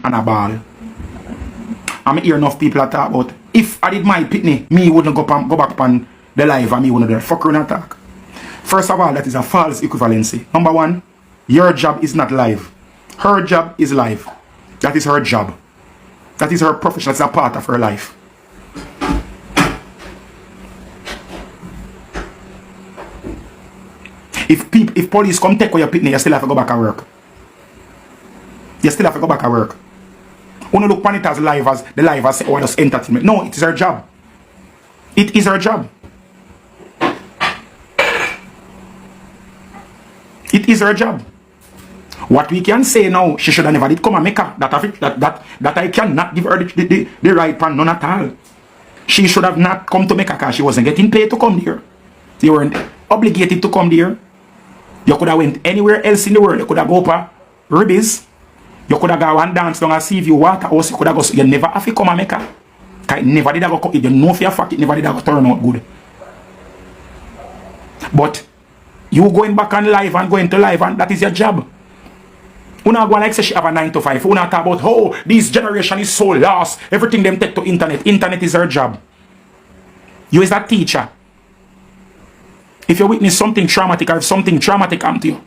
and a ball. I'm hear enough people that talk about, if I did my pitney, me wouldn't go back on the live and me wouldn't do that. Fuck around attack. First of all, that is a false equivalency. Number one, your job is not live. Her job is live. That is her job. That is her profession. That's a part of her life. If police come take away your pitney, you still have to go back and work. You still have to go back and work. You don't look on it as live as the live as or just entertainment. No, it is her job. It is her job. It is her job. What we can say now, she should have never did come and Mecca. That I cannot give her the right pan, none at all. She should have not come to Mecca because she wasn't getting paid to come there. You weren't obligated to come there. You could have went anywhere else in the world. You could have go for Ribbies. You could have gone and dance down and see if you water house. You could have go. You never have to come to Mecca. Because it never did go. You know for your fact it never did go turn out good. But you going back on live and going to live and that is your job. You not go like say she have a 9 to 5. You not talk about how this generation is so lost. Everything them take to internet. Internet is her job. You is that teacher. If you witness something traumatic or if something traumatic come to you,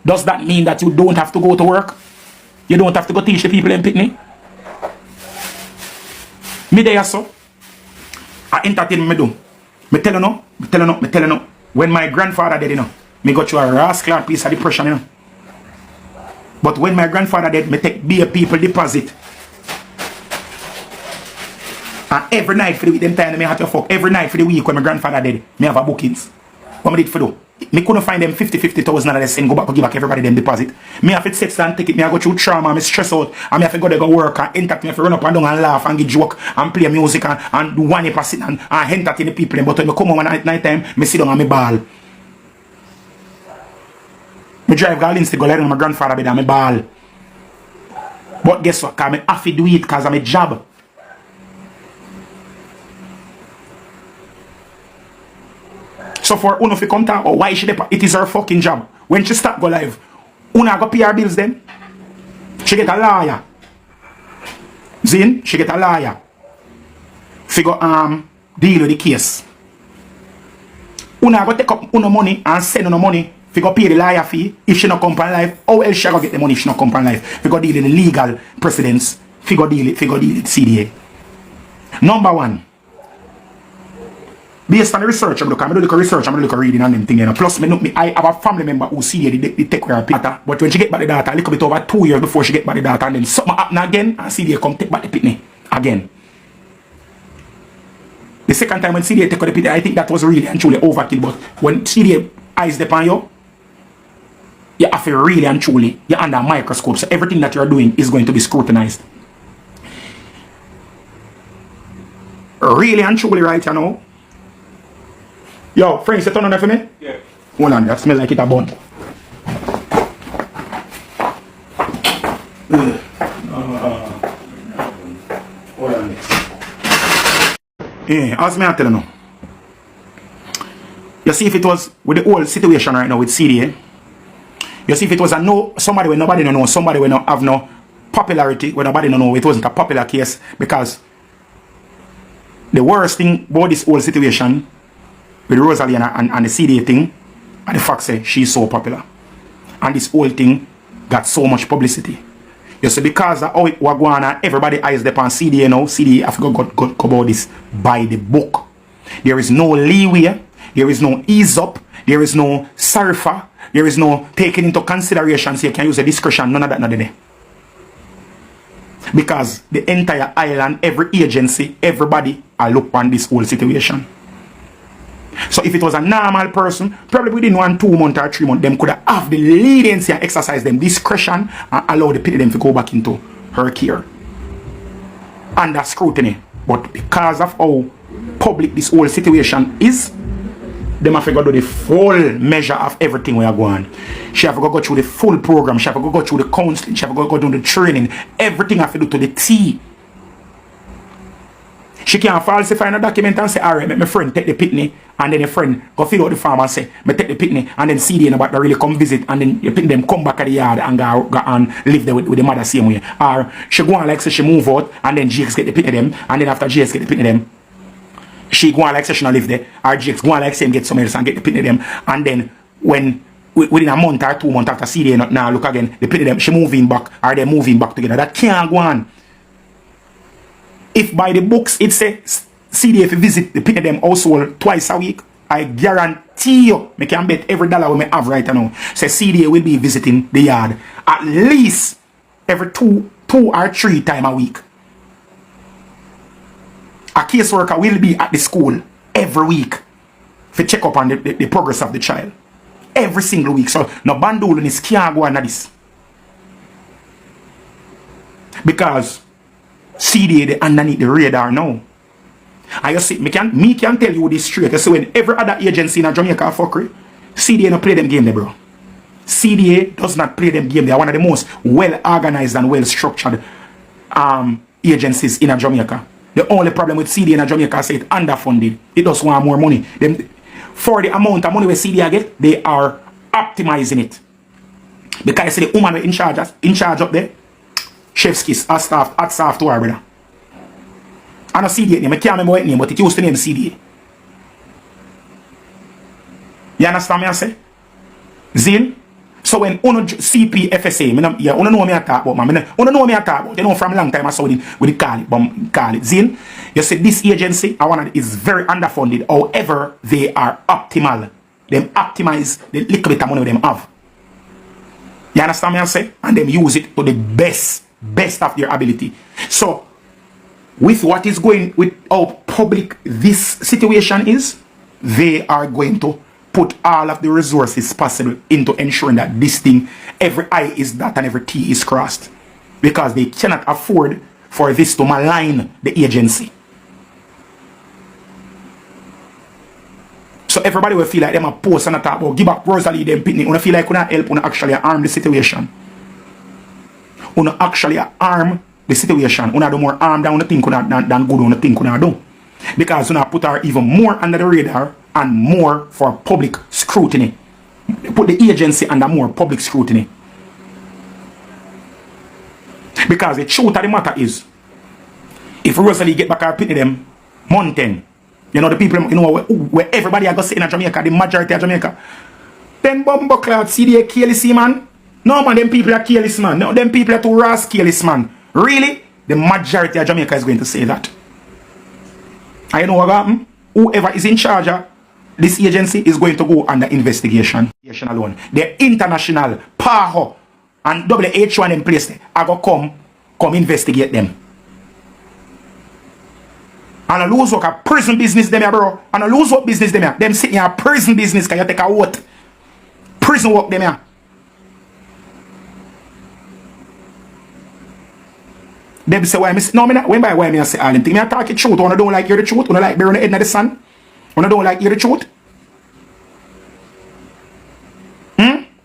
does that mean that you don't have to go to work? You don't have to go teach the people in Pitney? Me there so. I entertain me do. Me tell you no. When my grandfather did, you know, me go through a rascal piece of depression, you know. But when my grandfather did, me take be a people deposit. And every night for the week, them time me have to fuck. Every night for the week when my grandfather did, me have a bookings. What me did for do? Me couldn't find them 50,000 and they go back to give back everybody them deposit. Me have to sit and take it. Me I go through trauma, me stress out, and me have to go there go work and entertain. Me have to run up and down and laugh and get joke and play music and do one sit and entertain the people. But when me come home at night time, me sit down and me ball. Me drive Garlins to go let my grandfather bed and me ball. But guess what? Cause me have to do it because I'm a job. So for Uno fi come talk about why she it is her fucking job. When she start go live, Una go pay her bills then. She get a lawyer. Zin, she get a lawyer. Figure deal with the case. Una go take up Uno money and send Uno money. Figure pay the lawyer fee if she not come on live. How else she go get the money if she not come on live? Figure deal with the legal precedents. Figure deal with CDA. Number one. Based on the research, I'm looking at research, I'm looking at reading and them thing. You know. Plus, I have a family member who see they take care of data. But when she get back the data, a little bit over 2 years before she get back the data, and then something happen again, and CDA come take back the pitney again. The second time when CDA take out the pitney, I think that was really and truly overkill. But when CDA eyes upon you, you have to really and truly, you're under a microscope. So everything that you're doing is going to be scrutinized. Really and truly right, you know. Yo, friends, you turn on that for me? Yeah. Hold on, that smells like it a bun. Hold on. Yeah, as me I tell you now. You see if it was with the whole situation right now with CDA, you see if it was somebody where nobody don't know, somebody where not have no popularity, where nobody don't know, it wasn't a popular case because the worst thing about this whole situation with Rosalie and the CDA thing, and the fact say she's so popular. And this whole thing got so much publicity. You see, because of how it was going on, everybody eyes upon CDA now. CDA have got about this by the book. There is no leeway, there is no ease up, there is no surfer, there is no taking into consideration so you can use a discretion, none of that, nothing there. Because the entire island, every agency, everybody are look on this whole situation. So if it was a normal person, probably within 1, 2 months or 3 months, them could have the leniency and exercise them discretion and allow the people them to go back into her care. Under scrutiny. But because of how public this whole situation is, them have to go do the full measure of everything we are going. She have to go through the full program, she have to go through the counseling, she have to go through the training, everything have to do to the T. She can't falsify a document and say, alright, make my friend take the pitney, and then your friend go fill out the form and say, me take the pitney, and then CDA about to really come visit, and then you pitney them come back at the yard and go and live there with the mother same way. Or she go on like say she move out, and then GX get the pitney them, and then after GX get the pitney them, she go on like say she not live there, or GX go on like say get somewhere else and get the pitney them, and then when within a month or 2 months after CDA not now look again, the pitney them, she moving back, or they moving back together. That can't go on. If by the books it says CDA if you visit the pitney them household twice a week, I guarantee you, I can bet every dollar we have right now, say CDA will be visiting the yard at least every two or 3 times a week. A caseworker will be at the school every week to check up on the progress of the child. Every single week. So no bandul is can't go on this. Because CDA they underneath the radar now. And you see, me can tell you this straight. You see, when every other agency in Jamaica fuckery, CDA don't play them game there, bro. CDA does not play them game. They are one of the most well organized and well structured agencies in Jamaica. The only problem with CDA in Jamaica is it's underfunded. It does want more money. For the amount of money where CDA get, they are optimizing it. Because you see the woman in charge up there, chef's kiss, at staff to her, brother. I don't CDA name, I can't remember what name, but it used to name CDA. You understand me I say? Zin? So when uno CP FSA, yeah, uno know me I talk about, man. Uno know me I talk about. You know from a long time I saw it with the call it. Zin? You see this agency, is very underfunded. However, they are optimal. They optimize the little bit of money them have. You understand me I say? And them use it to the best of their ability. So with what is going with how public this situation is, they are going to put all of the resources possible into ensuring that this thing, every I is dotted and every T is crossed. Because they cannot afford for this to malign the agency. So everybody will feel like them a post and a talk about give up Rosalie them pitney. Una feel like una help una actually arm the situation. Una actually arm the situation. Una do more harm than una think una than good una think una do. Because una put her even more under the radar and more for public scrutiny. Put the agency under more public scrutiny. Because the truth of the matter is, if Rosalie get back her pitney them mountain, you know the people, you know where everybody are going to say in Jamaica, the majority of Jamaica, them bumbo cloud CDA careless man. No man, them people are careless man. No, them people are too rash careless man. Really? The majority of Jamaica is going to say that. And you know what happened? Whoever is in charge of this agency is going to go under investigation alone. The international PAHO and WHO in place are going to come investigate them. And I lose work a prison business them here, bro. And I lose work business them here. Them sitting here prison business can you take a vote. Prison work them here. Them say why me no me not when by why me say all them thing. Me talk the truth. When I don't like hear the truth, when I like burying the head in the sun. When I don't like hear the truth.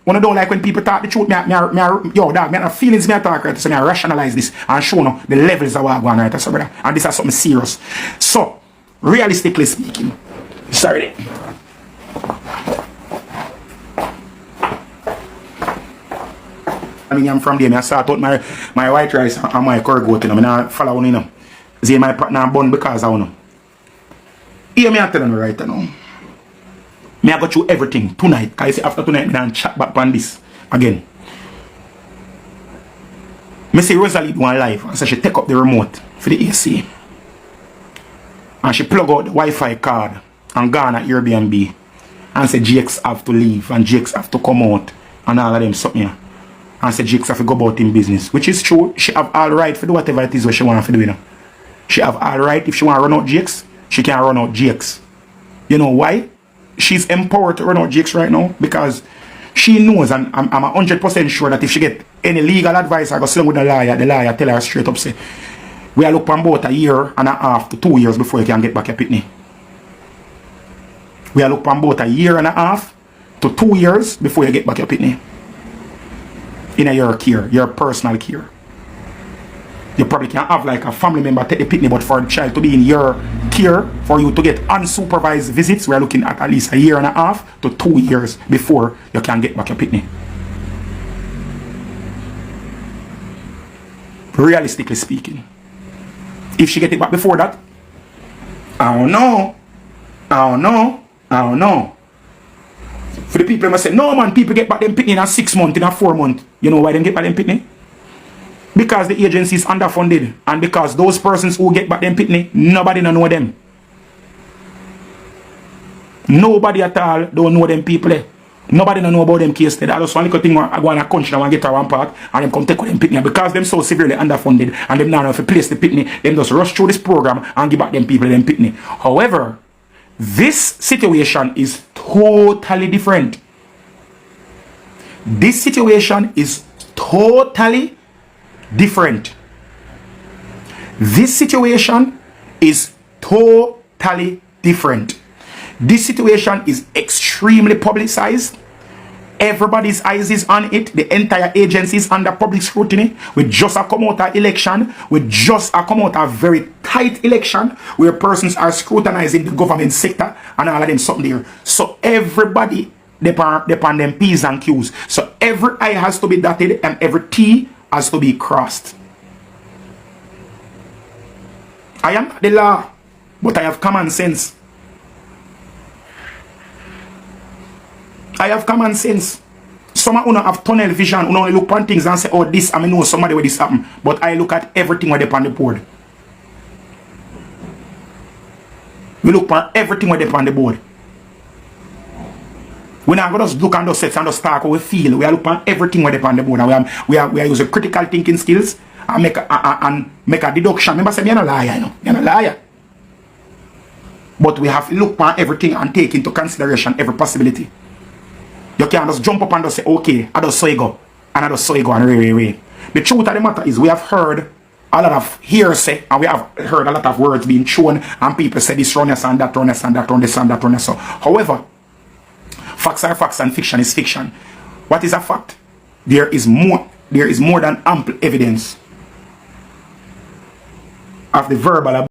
When I don't like when people talk the truth, yo dog, me have feelings me talk right, so I rationalize this and show no the levels of what going right, so brother. And this is something serious. So, realistically speaking, sorry. I mean, I'm from there. I start out my white rice and my curry goat. You know, I not follow one, you know. See my partner bun because I know. Here me I tell you right now. Me I go through everything tonight. Because after tonight, me don't chat back on this again. Me see Rosalie do one live and so she take up the remote for the AC. And she plug out the Wi-Fi card and gone at Airbnb. And say GX have to leave and GX have to come out and all of them something here. And say GX have to go about in business. Which is true. She have all right to do whatever it is what she want to do, you know. She have all right. If she want to run out GX, she can run out GX. You know why? She's empowered to run out GX right now because she knows, and I'm 100% sure that if she get any legal advice, I go sit down with the lawyer tell her straight up, say, we are looking about a year and a half to 2 years before you can get back your pitney. We are looking about a year and a half to 2 years before you get back your pitney. In your care, your personal care. You probably can have like a family member take the pitney, but for the child to be in your care, for you to get unsupervised visits, we're looking at least a year and a half to 2 years before you can get back your pitney. Realistically speaking. If she get it back before that, I don't know. For the people who say, no man, people get back them pitney in a 6 months, in a 4 months. You know why they get back them pitney? Because the agency is underfunded, and because those persons who get back them pitney, nobody don't know them. Nobody at all don't know them people. Nobody don't know about them case. That's just one little thing I go in a country and get to one part and them come take them pitney. Because them so severely underfunded and them now have to place the pitney, them just rush through this program and give back them people them pitney. However, this situation is totally different. This situation is totally different. This situation is totally different. This situation is extremely publicized. Everybody's eyes is on it. The entire agency is under public scrutiny. We just come out of election. We just come out of very tight election where persons are scrutinizing the government sector and all of them something there. So everybody depend them P's and Q's. So every I has to be dotted and every T has to be crossed. I am not the law, but I have common sense. I have common sense. Some of you have tunnel vision. You only look at things and say, oh, this, I know somebody where this happen. But I look at everything where they on the board. We look at everything where they on the board. We're not going to just look at those sets and just talk how we feel. We are looking at everything where they on the board. And we are using critical thinking skills and make a deduction. Remember, say, I'm not a liar, you know. I'm not a liar. But we have to look at everything and take into consideration every possibility. You can't just jump up and just say, okay, I just saw you go. And I just saw you go and re. The truth of the matter is we have heard a lot of hearsay and we have heard a lot of words being shown and people say this runners and that runners and that runners and that runners. So, however, facts are facts and fiction is fiction. What is a fact? There is more than ample evidence of the verbal